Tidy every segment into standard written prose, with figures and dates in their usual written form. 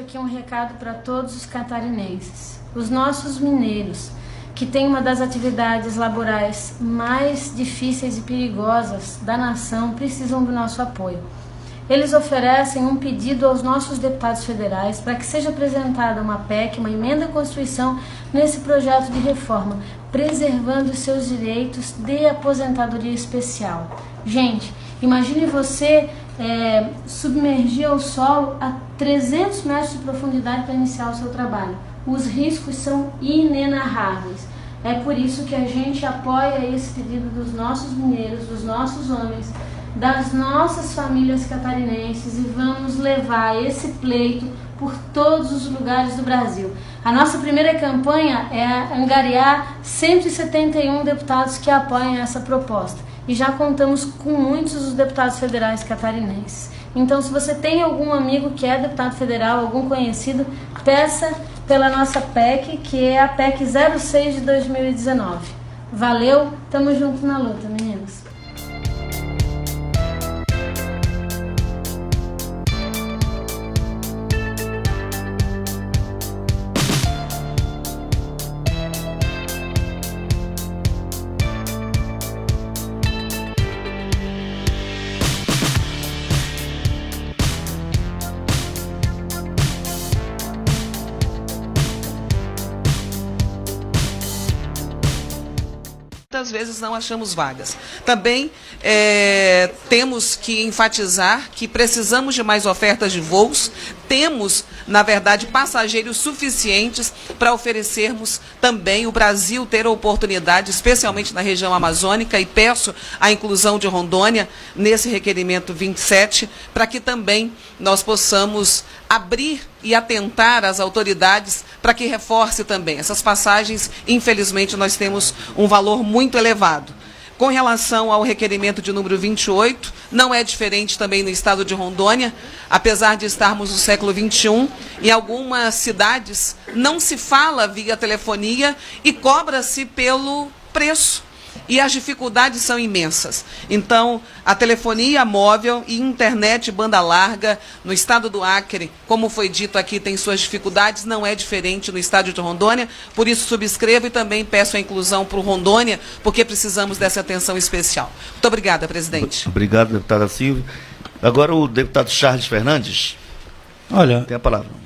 aqui um recado para todos os catarinenses. Os nossos mineiros, que têm uma das atividades laborais mais difíceis e perigosas da nação, precisam do nosso apoio. Eles oferecem um pedido aos nossos deputados federais para que seja apresentada uma PEC, uma emenda à Constituição, nesse projeto de reforma, preservando os seus direitos de aposentadoria especial. Gente, imagine você submergir ao solo a 300 metros de profundidade para iniciar o seu trabalho. Os riscos são inenarráveis. É por isso que a gente apoia esse pedido dos nossos mineiros, dos nossos homens, das nossas famílias catarinenses, e vamos levar esse pleito por todos os lugares do Brasil. A nossa primeira campanha é angariar 171 deputados que apoiam essa proposta, e já contamos com muitos dos deputados federais catarinenses. Então, se você tem algum amigo que é deputado federal, algum conhecido, peça pela nossa PEC, que é a PEC 06 de 2019. Valeu, tamo junto na luta, meninos. Muitas vezes não achamos vagas. Também temos que enfatizar que precisamos de mais ofertas de voos, temos, na verdade, passageiros suficientes para oferecermos também o Brasil ter a oportunidade, especialmente na região amazônica, e peço a inclusão de Rondônia nesse requerimento 27, para que também nós possamos abrir e atentar às autoridades para que reforce também. Essas passagens, infelizmente, nós temos um valor muito elevado. Com relação ao requerimento de número 28, não é diferente também no estado de Rondônia, apesar de estarmos no século XXI, em algumas cidades não se fala via telefonia e cobra-se pelo preço. E as dificuldades são imensas. Então, a telefonia móvel e internet banda larga no estado do Acre, como foi dito aqui, tem suas dificuldades, não é diferente no estado de Rondônia. Por isso, subscrevo e também peço a inclusão para o Rondônia, porque precisamos dessa atenção especial. Muito obrigada, presidente. Obrigado, deputada Silvia. Agora o deputado Charles Fernandes. Olha, tem a palavra.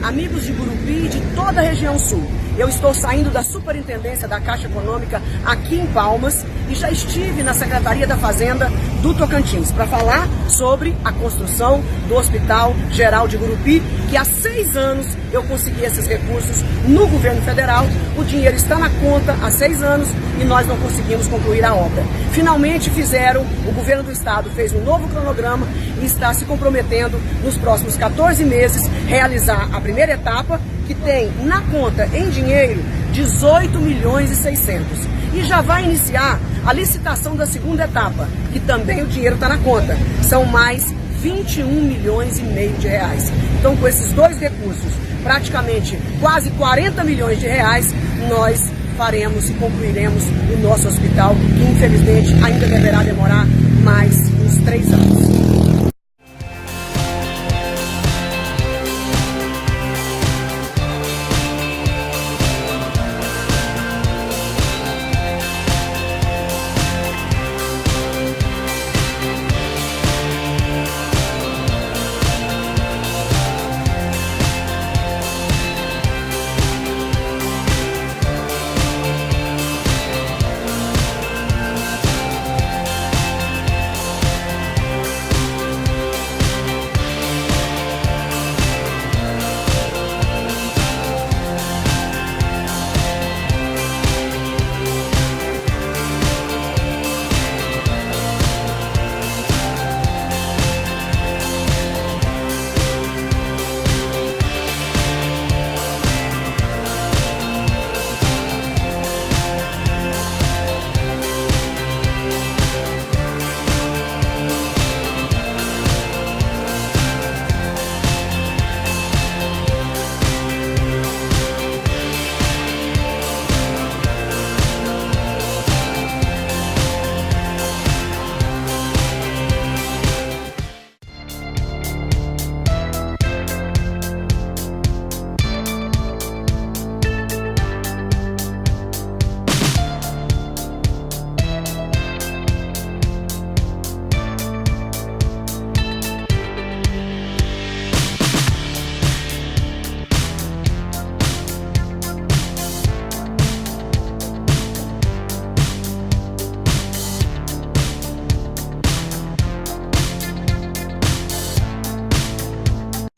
Amigos de Gurupi e de toda a região sul, eu estou saindo da Superintendência da Caixa Econômica aqui em Palmas e já estive na Secretaria da Fazenda do Tocantins para falar sobre a construção do Hospital Geral de Gurupi, que há 6 anos eu consegui esses recursos no governo federal. O dinheiro está na conta há 6 anos e nós não conseguimos concluir a obra. Finalmente o governo do estado fez um novo cronograma e está se comprometendo nos próximos 14 meses realizar a primeira etapa, que tem na conta em dinheiro 18 milhões e 600. E já vai iniciar a licitação da segunda etapa, que também o dinheiro está na conta. São mais 21 milhões e meio de reais. Então, com esses dois recursos, praticamente quase 40 milhões de reais, nós faremos e concluiremos o nosso hospital, que infelizmente ainda deverá demorar mais uns 3 anos.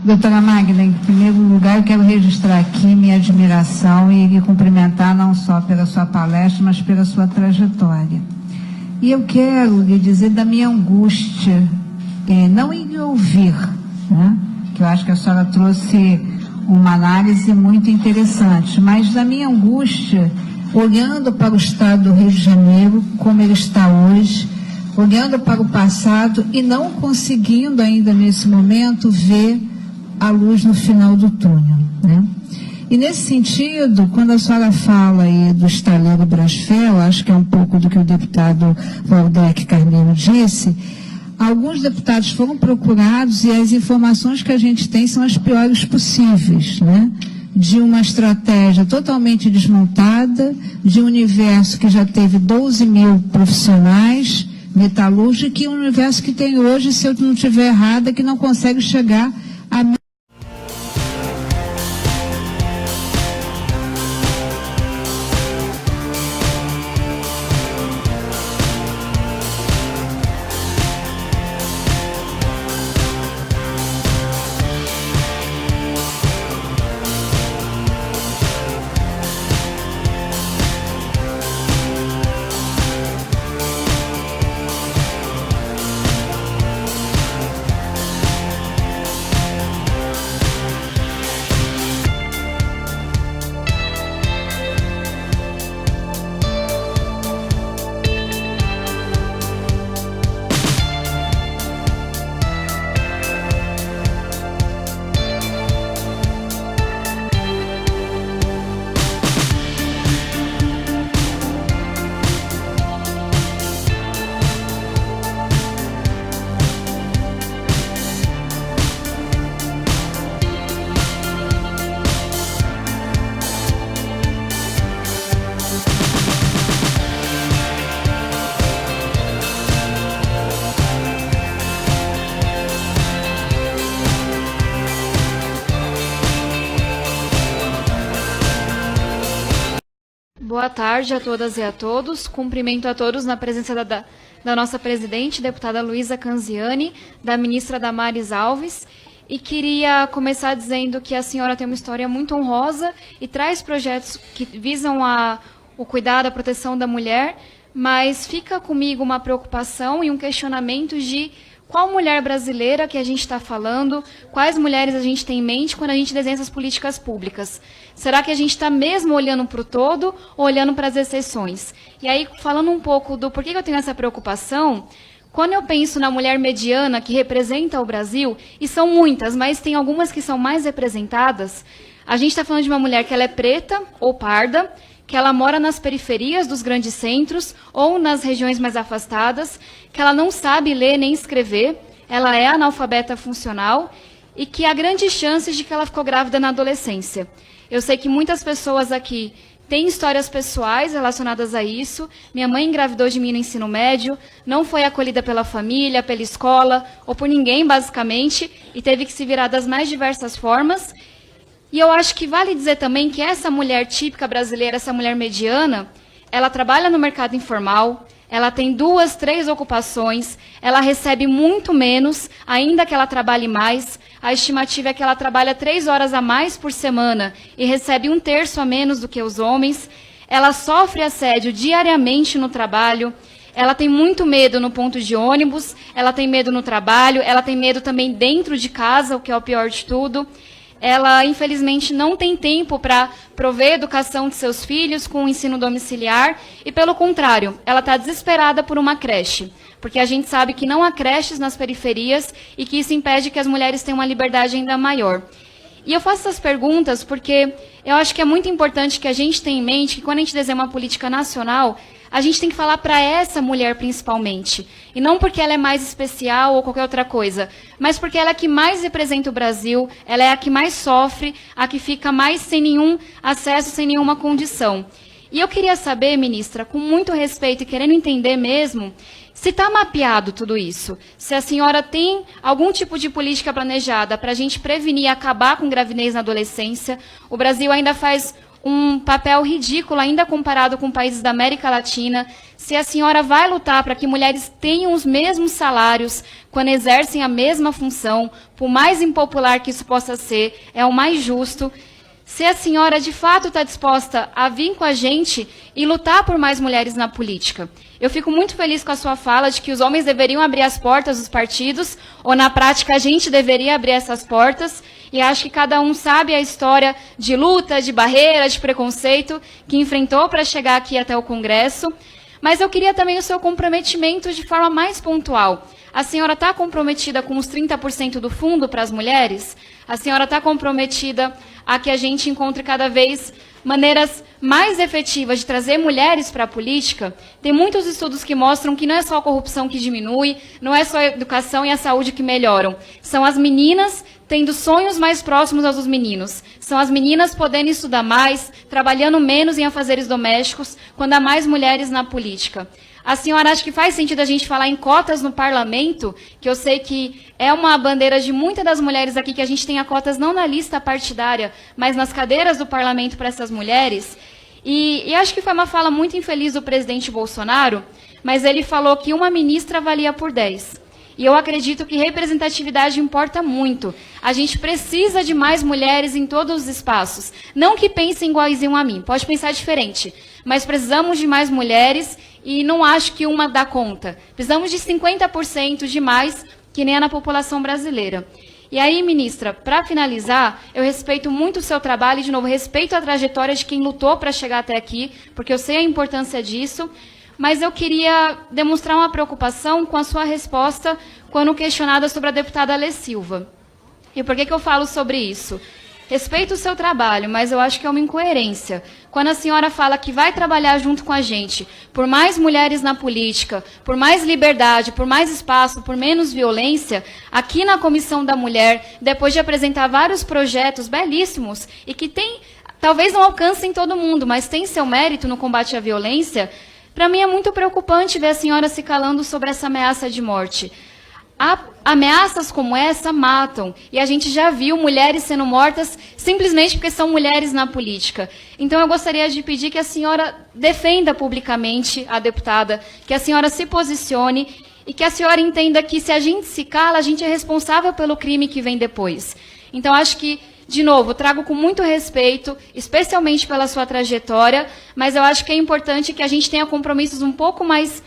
Doutora Magda, em primeiro lugar, eu quero registrar aqui minha admiração e lhe cumprimentar não só pela sua palestra, mas pela sua trajetória. E eu quero lhe dizer da minha angústia, não em lhe ouvir, né? Que eu acho que a senhora trouxe uma análise muito interessante, mas da minha angústia, olhando para o estado do Rio de Janeiro, como ele está hoje, olhando para o passado e não conseguindo ainda nesse momento ver a luz no final do túnel, né? E nesse sentido, quando a senhora fala aí do estaleiro Brasfel, acho que é um pouco do que o deputado Valdec Carneiro disse, alguns deputados foram procurados e as informações que a gente tem são as piores possíveis, né? De uma estratégia totalmente desmontada, de um universo que já teve 12 mil profissionais metalúrgicos, e um universo que tem hoje, se eu não estiver errada, que não consegue chegar a... Boa tarde a todas e a todos. Cumprimento a todos na presença da nossa presidente, deputada Luísa Canziani, da ministra Damares Alves. E queria começar dizendo que a senhora tem uma história muito honrosa e traz projetos que visam o cuidado, a proteção da mulher, mas fica comigo uma preocupação e um questionamento de qual mulher brasileira que a gente está falando, quais mulheres a gente tem em mente quando a gente desenha essas políticas públicas. Será que a gente está mesmo olhando para o todo ou olhando para as exceções? E aí, falando um pouco do porquê que eu tenho essa preocupação, quando eu penso na mulher mediana que representa o Brasil, e são muitas, mas tem algumas que são mais representadas, a gente está falando de uma mulher que ela é preta ou parda, que ela mora nas periferias dos grandes centros ou nas regiões mais afastadas, que ela não sabe ler nem escrever, ela é analfabeta funcional e que há grandes chances de que ela ficou grávida na adolescência. Eu sei que muitas pessoas aqui têm histórias pessoais relacionadas a isso. Minha mãe engravidou de mim no ensino médio, não foi acolhida pela família, pela escola ou por ninguém, basicamente, e teve que se virar das mais diversas formas. E eu acho que vale dizer também que essa mulher típica brasileira, essa mulher mediana, ela trabalha no mercado informal, ela tem 2, 3 ocupações, ela recebe muito menos, ainda que ela trabalhe mais. A estimativa é que ela trabalha 3 horas a mais por semana e recebe 1/3 a menos do que os homens. Ela sofre assédio diariamente no trabalho, ela tem muito medo no ponto de ônibus, ela tem medo no trabalho, ela tem medo também dentro de casa, o que é o pior de tudo. Ela, infelizmente, não tem tempo para prover a educação de seus filhos com o ensino domiciliar e, pelo contrário, ela está desesperada por uma creche, porque a gente sabe que não há creches nas periferias e que isso impede que as mulheres tenham uma liberdade ainda maior. E eu faço essas perguntas porque eu acho que é muito importante que a gente tenha em mente que, quando a gente desenha uma política nacional, a gente tem que falar para essa mulher principalmente. E não porque ela é mais especial ou qualquer outra coisa, mas porque ela é a que mais representa o Brasil, ela é a que mais sofre, a que fica mais sem nenhum acesso, sem nenhuma condição. E eu queria saber, ministra, com muito respeito e querendo entender mesmo, se está mapeado tudo isso, se a senhora tem algum tipo de política planejada para a gente prevenir e acabar com gravidez na adolescência. O Brasil ainda faz um papel ridículo, ainda comparado com países da América Latina, se a senhora vai lutar para que mulheres tenham os mesmos salários quando exercem a mesma função, por mais impopular que isso possa ser, é o mais justo. Se a senhora de fato está disposta a vir com a gente e lutar por mais mulheres na política. Eu fico muito feliz com a sua fala de que os homens deveriam abrir as portas dos partidos, ou na prática a gente deveria abrir essas portas, e acho que cada um sabe a história de luta, de barreira, de preconceito que enfrentou para chegar aqui até o Congresso. Mas eu queria também o seu comprometimento de forma mais pontual. A senhora está comprometida com os 30% do fundo para as mulheres? A senhora está comprometida a que a gente encontre cada vez maneiras mais efetivas de trazer mulheres para a política? Tem muitos estudos que mostram que não é só a corrupção que diminui, não é só a educação e a saúde que melhoram. São as meninas tendo sonhos mais próximos aos dos meninos. São as meninas podendo estudar mais, trabalhando menos em afazeres domésticos, quando há mais mulheres na política. A senhora acha que faz sentido a gente falar em cotas no parlamento, que eu sei que é uma bandeira de muitas das mulheres aqui, que a gente tenha cotas não na lista partidária, mas nas cadeiras do parlamento para essas mulheres? E acho que foi uma fala muito infeliz do presidente Bolsonaro, mas ele falou que uma ministra valia por 10. E eu acredito que representatividade importa muito. A gente precisa de mais mulheres em todos os espaços. Não que pensem iguaizinho a mim, pode pensar diferente. Mas precisamos de mais mulheres e não acho que uma dá conta. Precisamos de 50% de mais, que nem é na população brasileira. E aí, ministra, para finalizar, eu respeito muito o seu trabalho e, de novo, respeito a trajetória de quem lutou para chegar até aqui, porque eu sei a importância disso. Mas eu queria demonstrar uma preocupação com a sua resposta quando questionada sobre a deputada Alê Silva. E por que eu falo sobre isso? Respeito o seu trabalho, mas eu acho que é uma incoerência. Quando a senhora fala que vai trabalhar junto com a gente por mais mulheres na política, por mais liberdade, por mais espaço, por menos violência, aqui na Comissão da Mulher, depois de apresentar vários projetos belíssimos e que talvez não alcancem todo mundo, mas tem seu mérito no combate à violência. Para mim é muito preocupante ver a senhora se calando sobre essa ameaça de morte. Ameaças como essa matam, e a gente já viu mulheres sendo mortas simplesmente porque são mulheres na política. Então eu gostaria de pedir que a senhora defenda publicamente a deputada, que a senhora se posicione e que a senhora entenda que se a gente se cala, a gente é responsável pelo crime que vem depois. Então acho que, de novo, trago com muito respeito, especialmente pela sua trajetória, mas eu acho que é importante que a gente tenha compromissos um pouco mais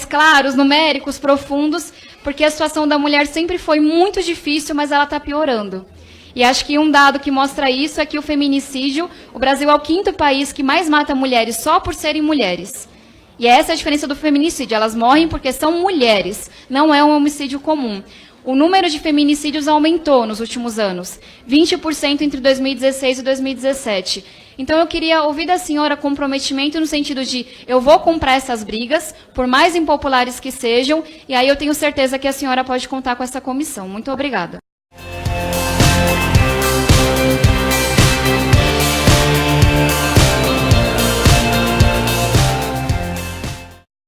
claros, numéricos, profundos, porque a situação da mulher sempre foi muito difícil, mas ela está piorando. E acho que um dado que mostra isso é que o feminicídio, o Brasil é o 5º país que mais mata mulheres só por serem mulheres. E essa é a diferença do feminicídio, elas morrem porque são mulheres, não é um homicídio comum. O número de feminicídios aumentou nos últimos anos, 20% entre 2016 e 2017. Então eu queria ouvir da senhora comprometimento no sentido de eu vou comprar essas brigas, por mais impopulares que sejam, e aí eu tenho certeza que a senhora pode contar com essa comissão. Muito obrigada.